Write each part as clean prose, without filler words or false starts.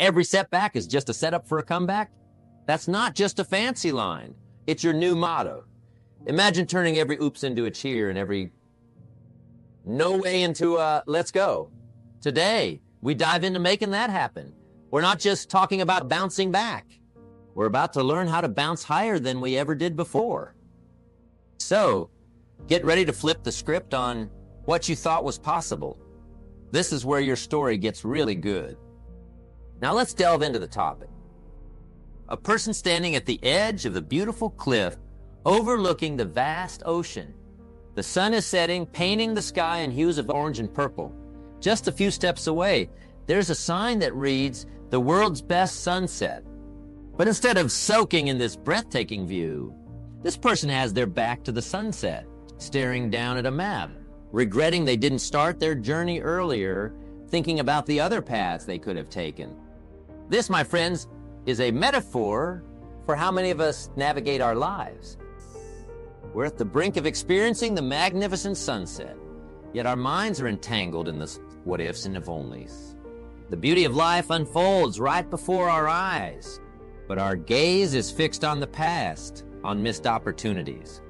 every setback is just a setup for a comeback? That's not just a fancy line. It's your new motto. Imagine turning every oops into a cheer and every no way into a let's go. Today, we dive into making that happen. We're not just talking about bouncing back. We're about to learn how to bounce higher than we ever did before. So, get ready to flip the script on what you thought was possible. This is where your story gets really good. Now let's delve into the topic. A person standing at the edge of the beautiful cliff overlooking the vast ocean. The sun is setting, painting the sky in hues of orange and purple. Just a few steps away, there's a sign that reads, "The world's best sunset." But instead of soaking in this breathtaking view, this person has their back to the sunset, staring down at a map, regretting they didn't start their journey earlier, thinking about the other paths they could have taken. This, my friends, is a metaphor for how many of us navigate our lives. We're at the brink of experiencing the magnificent sunset, yet our minds are entangled in the what-ifs and if-onlys. The beauty of life unfolds right before our eyes, but our gaze is fixed on the past, on missed opportunities.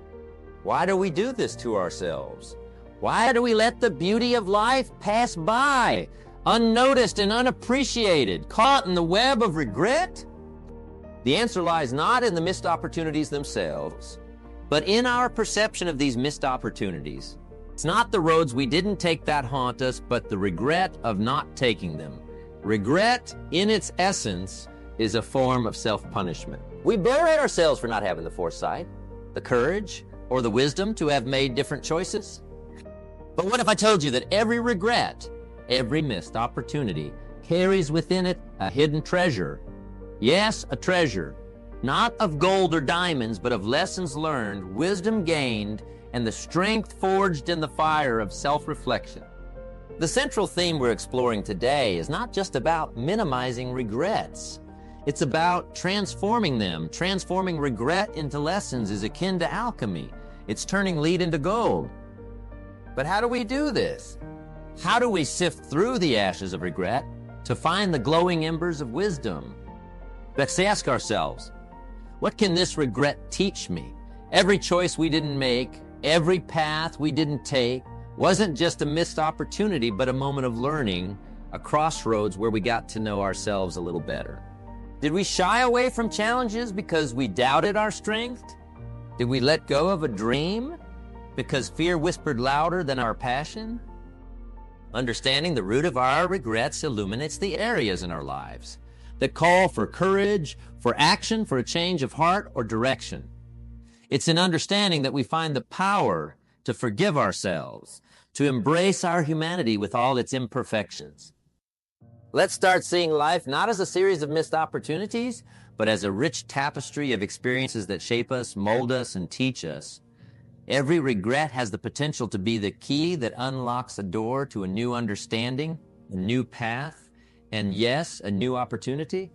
Why do we do this to ourselves? Why do we let the beauty of life pass by, unnoticed and unappreciated, caught in the web of regret? The answer lies not in the missed opportunities themselves, but in our perception of these missed opportunities. It's not the roads we didn't take that haunt us, but the regret of not taking them. Regret, in its essence, is a form of self-punishment. We berate ourselves for not having the foresight, the courage, or the wisdom to have made different choices. But what if I told you that every regret, every missed opportunity, carries within it a hidden treasure? Yes, a treasure, not of gold or diamonds, but of lessons learned, wisdom gained, and the strength forged in the fire of self-reflection. The central theme we're exploring today is not just about minimizing regrets. It's about transforming them. Transforming regret into lessons is akin to alchemy. It's turning lead into gold. But how do we do this? How do we sift through the ashes of regret to find the glowing embers of wisdom? Let's ask ourselves, what can this regret teach me? Every choice we didn't make, every path we didn't take, wasn't just a missed opportunity, but a moment of learning, a crossroads where we got to know ourselves a little better. Did we shy away from challenges because we doubted our strength? Did we let go of a dream because fear whispered louder than our passion? Understanding the root of our regrets illuminates the areas in our lives that call for courage, for action, for a change of heart or direction. It's in understanding that we find the power to forgive ourselves, to embrace our humanity with all its imperfections. Let's start seeing life not as a series of missed opportunities, but as a rich tapestry of experiences that shape us, mold us, and teach us. Every regret has the potential to be the key that unlocks a door to a new understanding, a new path, and yes, a new opportunity.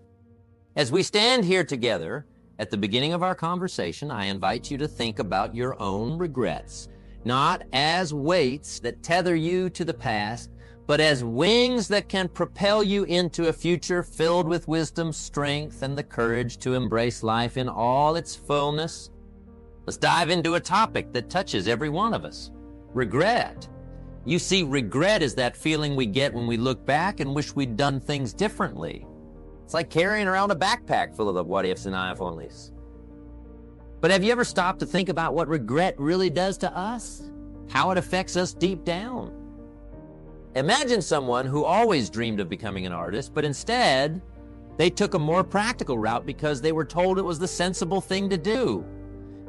As we stand here together, at the beginning of our conversation, I invite you to think about your own regrets, not as weights that tether you to the past, but as wings that can propel you into a future filled with wisdom, strength, and the courage to embrace life in all its fullness. Let's dive into a topic that touches every one of us: regret. You see, regret is that feeling we get when we look back and wish we'd done things differently. It's like carrying around a backpack full of the what-ifs and if-onlys. But have you ever stopped to think about what regret really does to us? How it affects us deep down? Imagine someone who always dreamed of becoming an artist, but instead, they took a more practical route because they were told it was the sensible thing to do.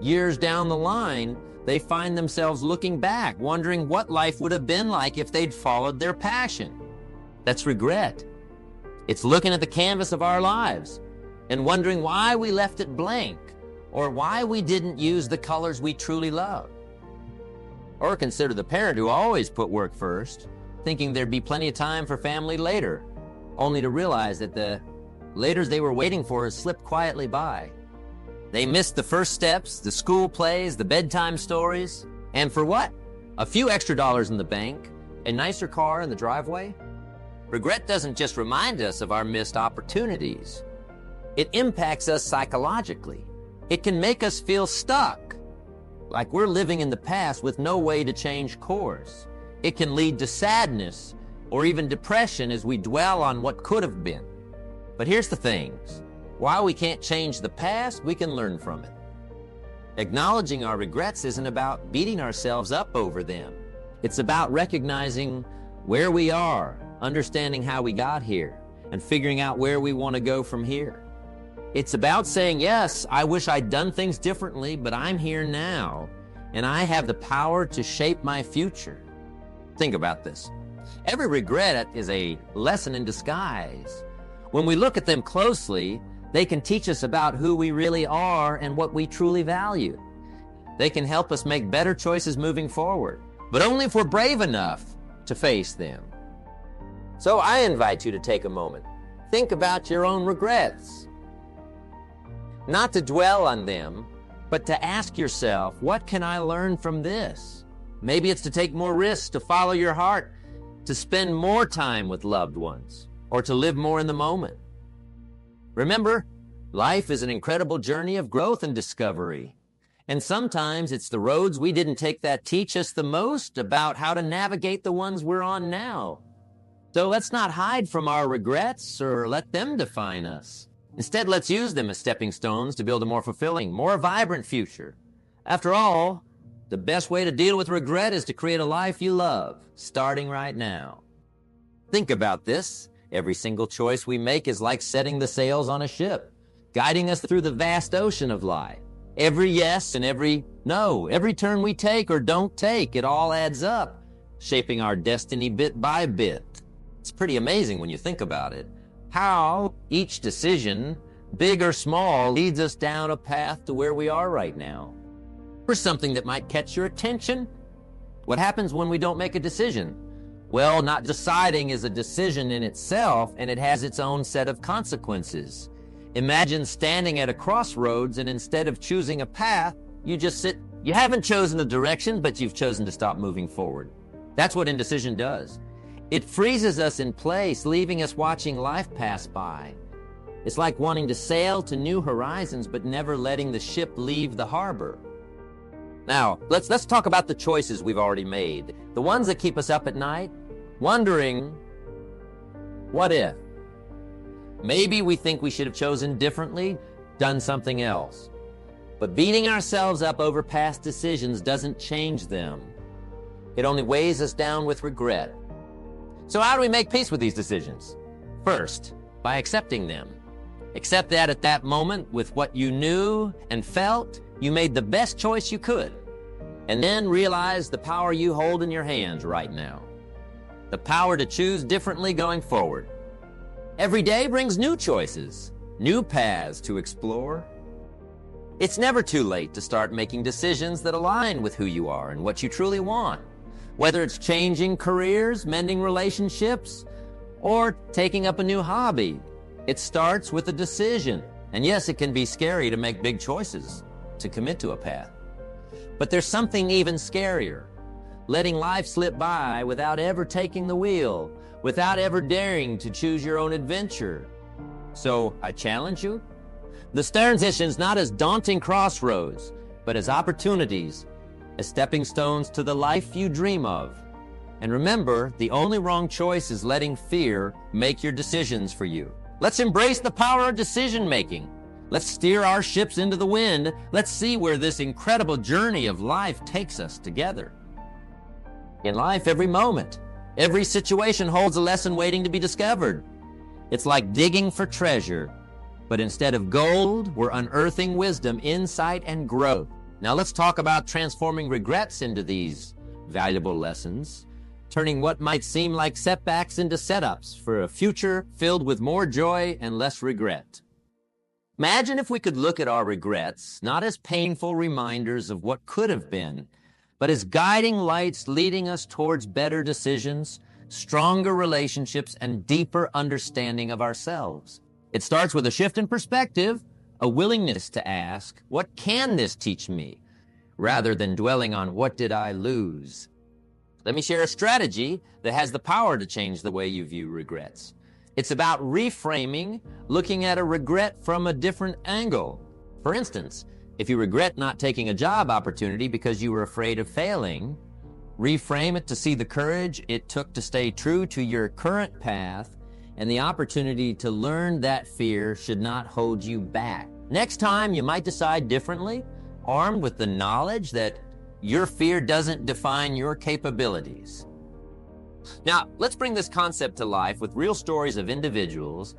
Years down the line, they find themselves looking back, wondering what life would have been like if they'd followed their passion. That's regret. It's looking at the canvas of our lives and wondering why we left it blank, or why we didn't use the colors we truly love. Or consider the parent who always put work first, thinking there'd be plenty of time for family later, only to realize that the laters they were waiting for has slipped quietly by. They missed the first steps, the school plays, the bedtime stories, and for what? A few extra dollars in the bank, a nicer car in the driveway? Regret doesn't just remind us of our missed opportunities. It impacts us psychologically. It can make us feel stuck, like we're living in the past with no way to change course. It can lead to sadness or even depression as we dwell on what could have been. But here's the things. While we can't change the past, we can learn from it. Acknowledging our regrets isn't about beating ourselves up over them. It's about recognizing where we are, understanding how we got here, and figuring out where we want to go from here. It's about saying, yes, I wish I'd done things differently, but I'm here now, and I have the power to shape my future. Think about this. Every regret is a lesson in disguise. When we look at them closely, they can teach us about who we really are and what we truly value. They can help us make better choices moving forward, but only if we're brave enough to face them. So I invite you to take a moment. Think about your own regrets. Not to dwell on them, but to ask yourself, what can I learn from this? Maybe it's to take more risks, to follow your heart, to spend more time with loved ones, or to live more in the moment. Remember, life is an incredible journey of growth and discovery. And sometimes it's the roads we didn't take that teach us the most about how to navigate the ones we're on now. So let's not hide from our regrets or let them define us. Instead, let's use them as stepping stones to build a more fulfilling, more vibrant future. After all, the best way to deal with regret is to create a life you love, starting right now. Think about this. Every single choice we make is like setting the sails on a ship, guiding us through the vast ocean of life. Every yes and every no, every turn we take or don't take, it all adds up, shaping our destiny bit by bit. It's pretty amazing when you think about it, how each decision, big or small, leads us down a path to where we are right now. For something that might catch your attention, what happens when we don't make a decision? Well, not deciding is a decision in itself, and it has its own set of consequences. Imagine standing at a crossroads, and instead of choosing a path, you just sit. You haven't chosen a direction, but you've chosen to stop moving forward. That's what indecision does. It freezes us in place, leaving us watching life pass by. It's like wanting to sail to new horizons, but never letting the ship leave the harbor. Now, let's talk about the choices we've already made. The ones that keep us up at night, wondering, what if? Maybe we think we should have chosen differently, done something else. But beating ourselves up over past decisions doesn't change them. It only weighs us down with regret. So how do we make peace with these decisions? First, by accepting them. Accept that at that moment, with what you knew and felt, you made the best choice you could. And then realize the power you hold in your hands right now. The power to choose differently going forward. Every day brings new choices, new paths to explore. It's never too late to start making decisions that align with who you are and what you truly want. Whether it's changing careers, mending relationships, or taking up a new hobby, it starts with a decision. And yes, it can be scary to make big choices, to commit to a path. But there's something even scarier. Letting life slip by without ever taking the wheel, without ever daring to choose your own adventure. So I challenge you. The transition's not as daunting crossroads, but as opportunities, as stepping stones to the life you dream of. And remember, the only wrong choice is letting fear make your decisions for you. Let's embrace the power of decision making. Let's steer our ships into the wind. Let's see where this incredible journey of life takes us together. In life, every moment, every situation holds a lesson waiting to be discovered. It's like digging for treasure, but instead of gold, we're unearthing wisdom, insight, and growth. Now let's talk about transforming regrets into these valuable lessons, turning what might seem like setbacks into setups for a future filled with more joy and less regret. Imagine if we could look at our regrets not as painful reminders of what could have been, but as guiding lights leading us towards better decisions, stronger relationships, and deeper understanding of ourselves. It starts with a shift in perspective, a willingness to ask, what can this teach me? Rather than dwelling on what did I lose? Let me share a strategy that has the power to change the way you view regrets. It's about reframing, looking at a regret from a different angle. For instance, if you regret not taking a job opportunity because you were afraid of failing, reframe it to see the courage it took to stay true to your current path and the opportunity to learn that fear should not hold you back. Next time, you might decide differently, armed with the knowledge that your fear doesn't define your capabilities. Now, let's bring this concept to life with real stories of individuals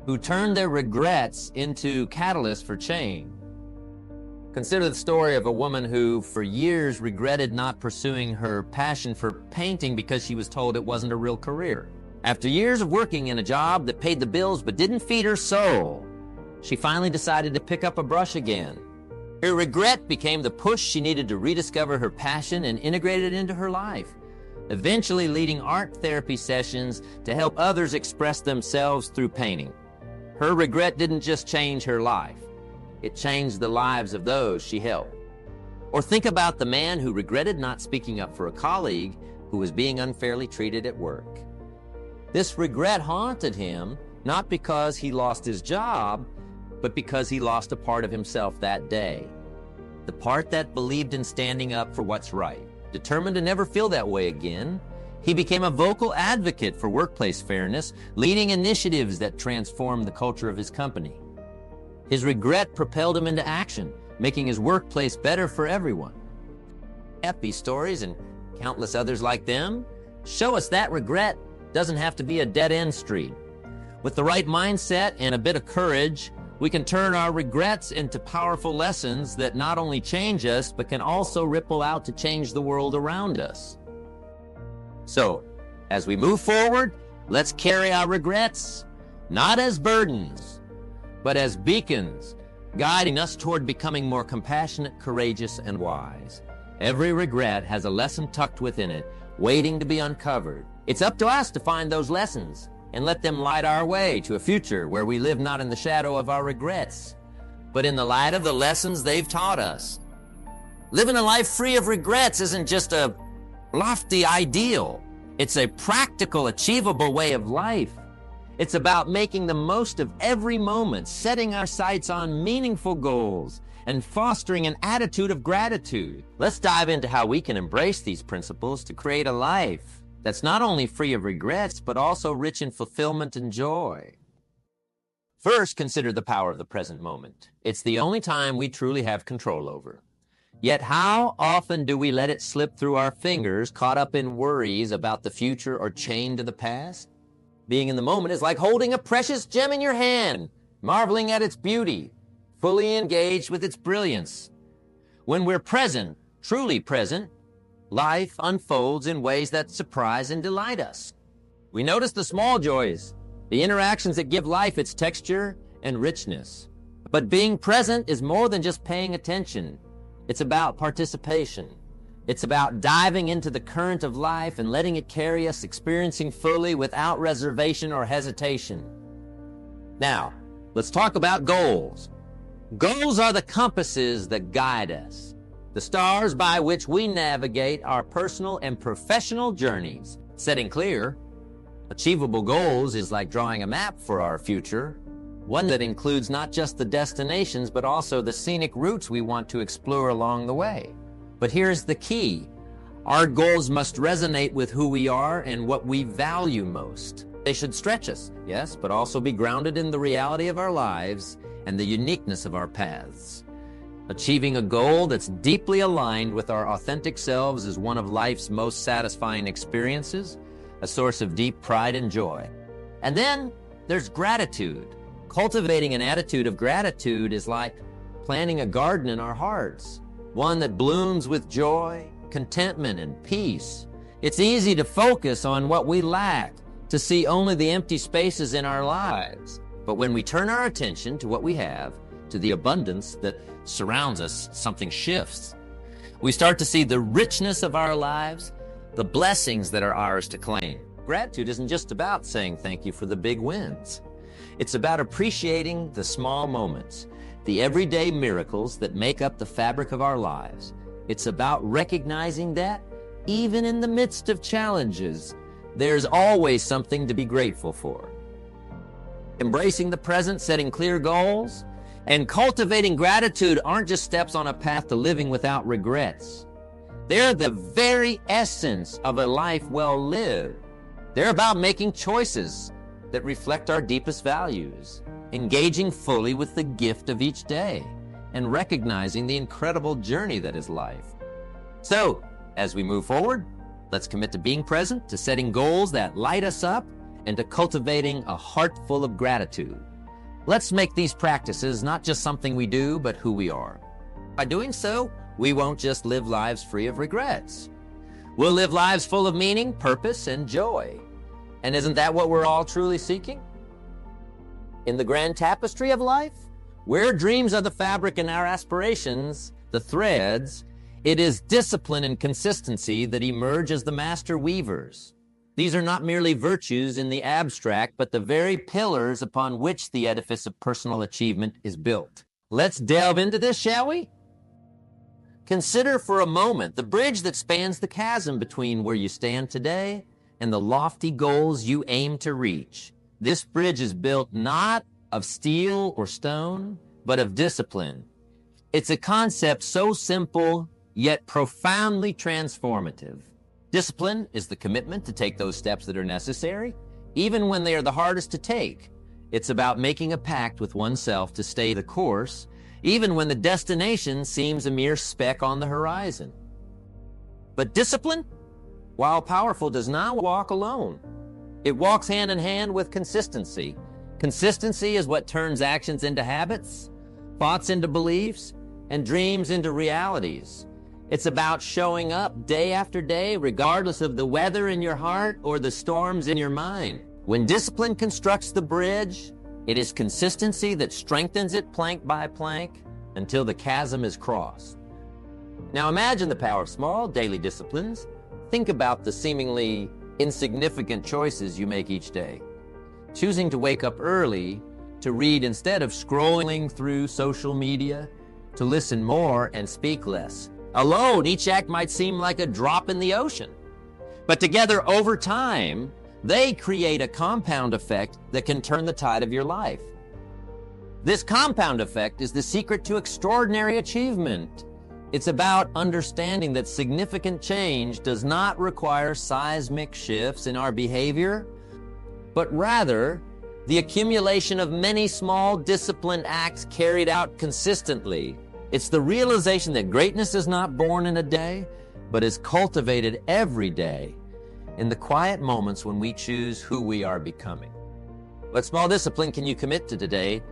who turned their regrets into catalysts for change. Consider the story of a woman who, for years, regretted not pursuing her passion for painting because she was told it wasn't a real career. After years of working in a job that paid the bills but didn't feed her soul, she finally decided to pick up a brush again. Her regret became the push she needed to rediscover her passion and integrate it into her life, eventually leading art therapy sessions to help others express themselves through painting. Her regret didn't just change her life, it changed the lives of those she helped. Or think about the man who regretted not speaking up for a colleague who was being unfairly treated at work. This regret haunted him, not because he lost his job, but because he lost a part of himself that day. The part that believed in standing up for what's right. Determined to never feel that way again, he became a vocal advocate for workplace fairness, leading initiatives that transformed the culture of his company. His regret propelled him into action, making his workplace better for everyone. These stories and countless others like them show us that regret doesn't have to be a dead-end street. With the right mindset and a bit of courage, we can turn our regrets into powerful lessons that not only change us, but can also ripple out to change the world around us. So, as we move forward, let's carry our regrets, not as burdens, but as beacons, guiding us toward becoming more compassionate, courageous, and wise. Every regret has a lesson tucked within it, waiting to be uncovered. It's up to us to find those lessons and let them light our way to a future where we live not in the shadow of our regrets, but in the light of the lessons they've taught us. Living a life free of regrets isn't just a lofty ideal. It's a practical, achievable way of life. It's about making the most of every moment, setting our sights on meaningful goals, and fostering an attitude of gratitude. Let's dive into how we can embrace these principles to create a life that's not only free of regrets, but also rich in fulfillment and joy. First, consider the power of the present moment. It's the only time we truly have control over. Yet how often do we let it slip through our fingers, caught up in worries about the future or chained to the past? Being in the moment is like holding a precious gem in your hand, marveling at its beauty, fully engaged with its brilliance. When we're present, truly present, life unfolds in ways that surprise and delight us. We notice the small joys, the interactions that give life its texture and richness. But being present is more than just paying attention. It's about participation. It's about diving into the current of life and letting it carry us, experiencing fully without reservation or hesitation. Now, let's talk about goals. Goals are the compasses that guide us, the stars by which we navigate our personal and professional journeys. Setting clear, achievable goals is like drawing a map for our future, one that includes not just the destinations, but also the scenic routes we want to explore along the way. But here's the key. Our goals must resonate with who we are and what we value most. They should stretch us, yes, but also be grounded in the reality of our lives and the uniqueness of our paths. Achieving a goal that's deeply aligned with our authentic selves is one of life's most satisfying experiences, a source of deep pride and joy. And then there's gratitude. Cultivating an attitude of gratitude is like planting a garden in our hearts, one that blooms with joy, contentment, and peace. It's easy to focus on what we lack, to see only the empty spaces in our lives. But when we turn our attention to what we have, to the abundance that surrounds us, something shifts. We start to see the richness of our lives, the blessings that are ours to claim. Gratitude isn't just about saying thank you for the big wins. It's about appreciating the small moments, the everyday miracles that make up the fabric of our lives. It's about recognizing that even in the midst of challenges, there's always something to be grateful for. Embracing the present, setting clear goals, and cultivating gratitude aren't just steps on a path to living without regrets. They're the very essence of a life well lived. They're about making choices that reflect our deepest values, engaging fully with the gift of each day, and recognizing the incredible journey that is life. So, as we move forward, let's commit to being present, to setting goals that light us up, and to cultivating a heart full of gratitude. Let's make these practices not just something we do, but who we are. By doing so, we won't just live lives free of regrets. We'll live lives full of meaning, purpose, and joy. And isn't that what we're all truly seeking? In the grand tapestry of life, where dreams are the fabric and our aspirations, the threads, it is discipline and consistency that emerge as the master weavers. These are not merely virtues in the abstract, but the very pillars upon which the edifice of personal achievement is built. Let's delve into this, shall we? Consider for a moment the bridge that spans the chasm between where you stand today and the lofty goals you aim to reach. This bridge is built not of steel or stone, but of discipline. It's a concept so simple, yet profoundly transformative. Discipline is the commitment to take those steps that are necessary, even when they are the hardest to take. It's about making a pact with oneself to stay the course, even when the destination seems a mere speck on the horizon. But discipline, while powerful, does not walk alone. It walks hand in hand with consistency. Consistency is what turns actions into habits, thoughts into beliefs, and dreams into realities. It's about showing up day after day, regardless of the weather in your heart or the storms in your mind. When discipline constructs the bridge, it is consistency that strengthens it plank by plank until the chasm is crossed. Now imagine the power of small daily disciplines. Think about the seemingly insignificant choices you make each day. Choosing to wake up early, to read instead of scrolling through social media, to listen more and speak less. Alone, each act might seem like a drop in the ocean. But together, over time, they create a compound effect that can turn the tide of your life. This compound effect is the secret to extraordinary achievement. It's about understanding that significant change does not require seismic shifts in our behavior, but rather the accumulation of many small disciplined acts carried out consistently. It's the realization that greatness is not born in a day, but is cultivated every day in the quiet moments when we choose who we are becoming. What small discipline can you commit to today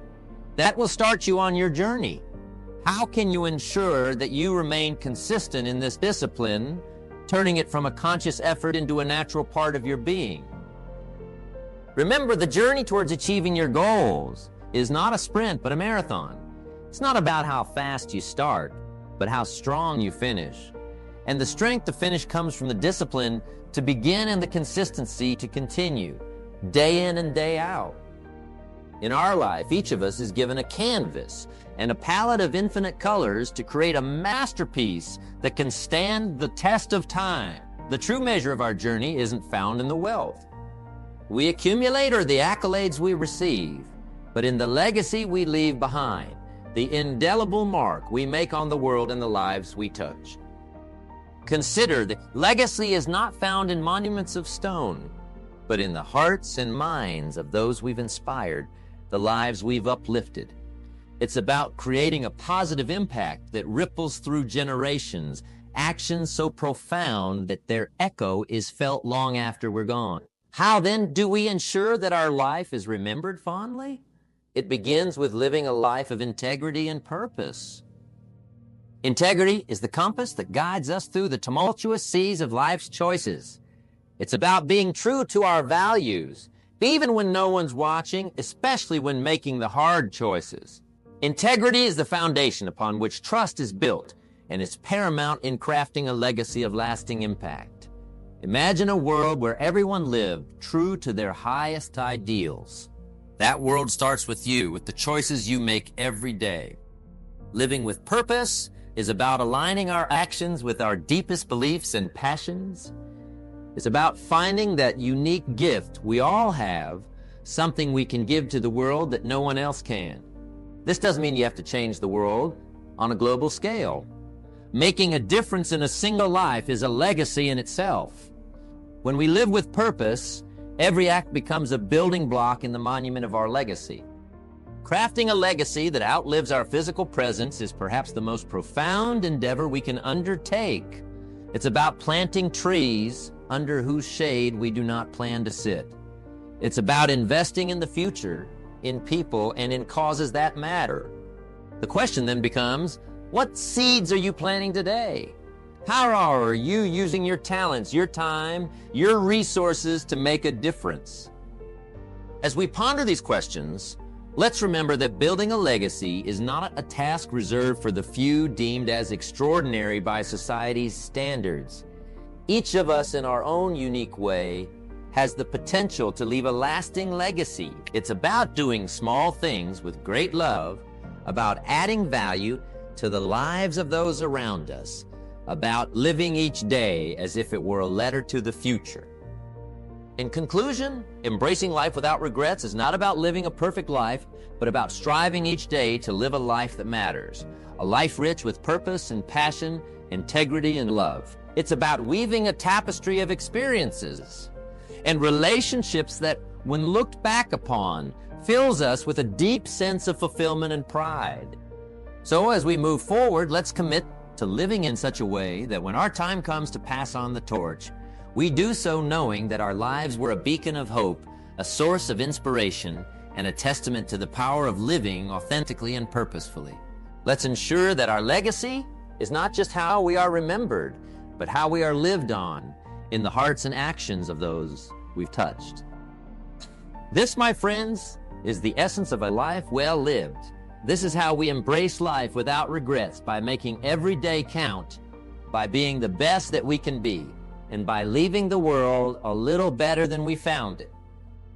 that will start you on your journey? How can you ensure that you remain consistent in this discipline, turning it from a conscious effort into a natural part of your being? Remember, the journey towards achieving your goals is not a sprint, but a marathon. It's not about how fast you start, but how strong you finish. And the strength to finish comes from the discipline to begin and the consistency to continue, day in and day out. In our life, each of us is given a canvas and a palette of infinite colors to create a masterpiece that can stand the test of time. The true measure of our journey isn't found in the wealth we accumulate or the accolades we receive, but in the legacy we leave behind, the indelible mark we make on the world and the lives we touch. Consider that legacy is not found in monuments of stone, but in the hearts and minds of those we've inspired, the lives we've uplifted. It's about creating a positive impact that ripples through generations, actions so profound that their echo is felt long after we're gone. How then do we ensure that our life is remembered fondly? It begins with living a life of integrity and purpose. Integrity is the compass that guides us through the tumultuous seas of life's choices. It's about being true to our values, even when no one's watching, especially when making the hard choices. Integrity is the foundation upon which trust is built and is paramount in crafting a legacy of lasting impact. Imagine a world where everyone lived true to their highest ideals. That world starts with you, with the choices you make every day. Living with purpose is about aligning our actions with our deepest beliefs and passions. It's about finding that unique gift we all have, something we can give to the world that no one else can. This doesn't mean you have to change the world on a global scale. Making a difference in a single life is a legacy in itself. When we live with purpose, every act becomes a building block in the monument of our legacy. Crafting a legacy that outlives our physical presence is perhaps the most profound endeavor we can undertake. It's about planting trees under whose shade we do not plan to sit. It's about investing in the future, in people, and in causes that matter. The question then becomes, what seeds are you planting today? How are you using your talents, your time, your resources to make a difference? As we ponder these questions, let's remember that building a legacy is not a task reserved for the few deemed as extraordinary by society's standards. Each of us in our own unique way has the potential to leave a lasting legacy. It's about doing small things with great love, about adding value to the lives of those around us, about living each day as if it were a letter to the future. In conclusion, embracing life without regrets is not about living a perfect life, but about striving each day to live a life that matters, a life rich with purpose and passion, integrity and love. It's about weaving a tapestry of experiences and relationships that, when looked back upon, fills us with a deep sense of fulfillment and pride. So as we move forward, let's commit to living in such a way that when our time comes to pass on the torch, we do so knowing that our lives were a beacon of hope, a source of inspiration, and a testament to the power of living authentically and purposefully. Let's ensure that our legacy is not just how we are remembered, but how we are lived on in the hearts and actions of those we've touched. This, my friends, is the essence of a life well lived. This is how we embrace life without regrets, by making every day count, by being the best that we can be, and by leaving the world a little better than we found it.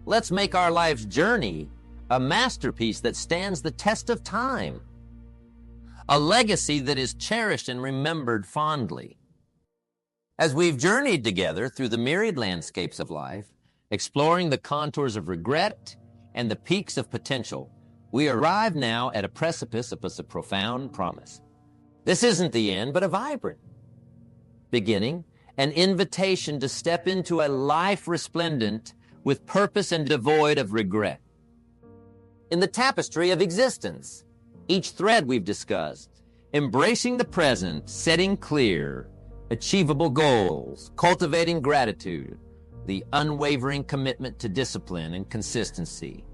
Let's make our life's journey a masterpiece that stands the test of time, a legacy that is cherished and remembered fondly. As we've journeyed together through the myriad landscapes of life, exploring the contours of regret and the peaks of potential, we arrive now at a precipice of a profound promise. This isn't the end, but a vibrant beginning, an invitation to step into a life resplendent with purpose and devoid of regret. In the tapestry of existence, each thread we've discussed, embracing the present, setting clear, achievable goals, cultivating gratitude, the unwavering commitment to discipline and consistency,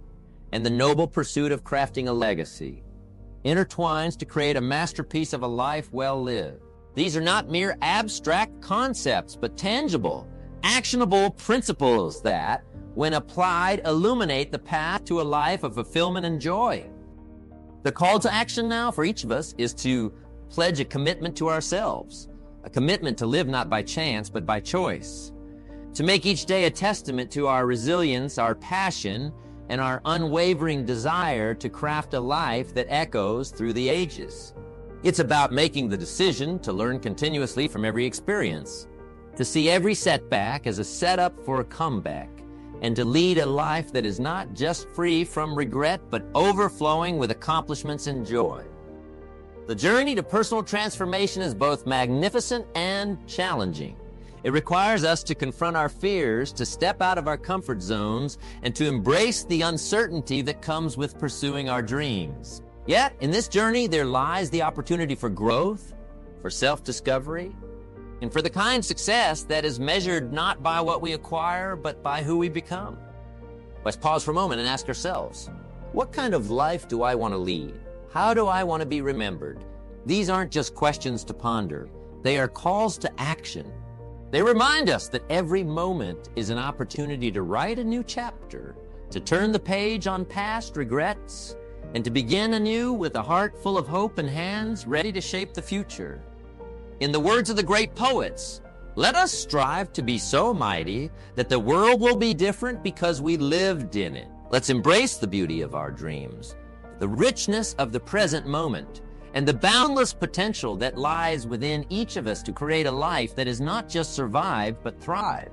and the noble pursuit of crafting a legacy, intertwines to create a masterpiece of a life well lived. These are not mere abstract concepts, but tangible, actionable principles that, when applied, illuminate the path to a life of fulfillment and joy. The call to action now for each of us is to pledge a commitment to ourselves, a commitment to live not by chance, but by choice, to make each day a testament to our resilience, our passion, and our unwavering desire to craft a life that echoes through the ages. It's about making the decision to learn continuously from every experience, to see every setback as a setup for a comeback, and to lead a life that is not just free from regret, but overflowing with accomplishments and joy. The journey to personal transformation is both magnificent and challenging. It requires us to confront our fears, to step out of our comfort zones, and to embrace the uncertainty that comes with pursuing our dreams. Yet, in this journey, there lies the opportunity for growth, for self-discovery, and for the kind of success that is measured not by what we acquire, but by who we become. Let's pause for a moment and ask ourselves, what kind of life do I want to lead? How do I want to be remembered? These aren't just questions to ponder. They are calls to action. They remind us that every moment is an opportunity to write a new chapter, to turn the page on past regrets, and to begin anew with a heart full of hope and hands ready to shape the future. In the words of the great poets, let us strive to be so mighty that the world will be different because we lived in it. Let's embrace the beauty of our dreams, the richness of the present moment, and the boundless potential that lies within each of us to create a life that is not just survive, but thrive.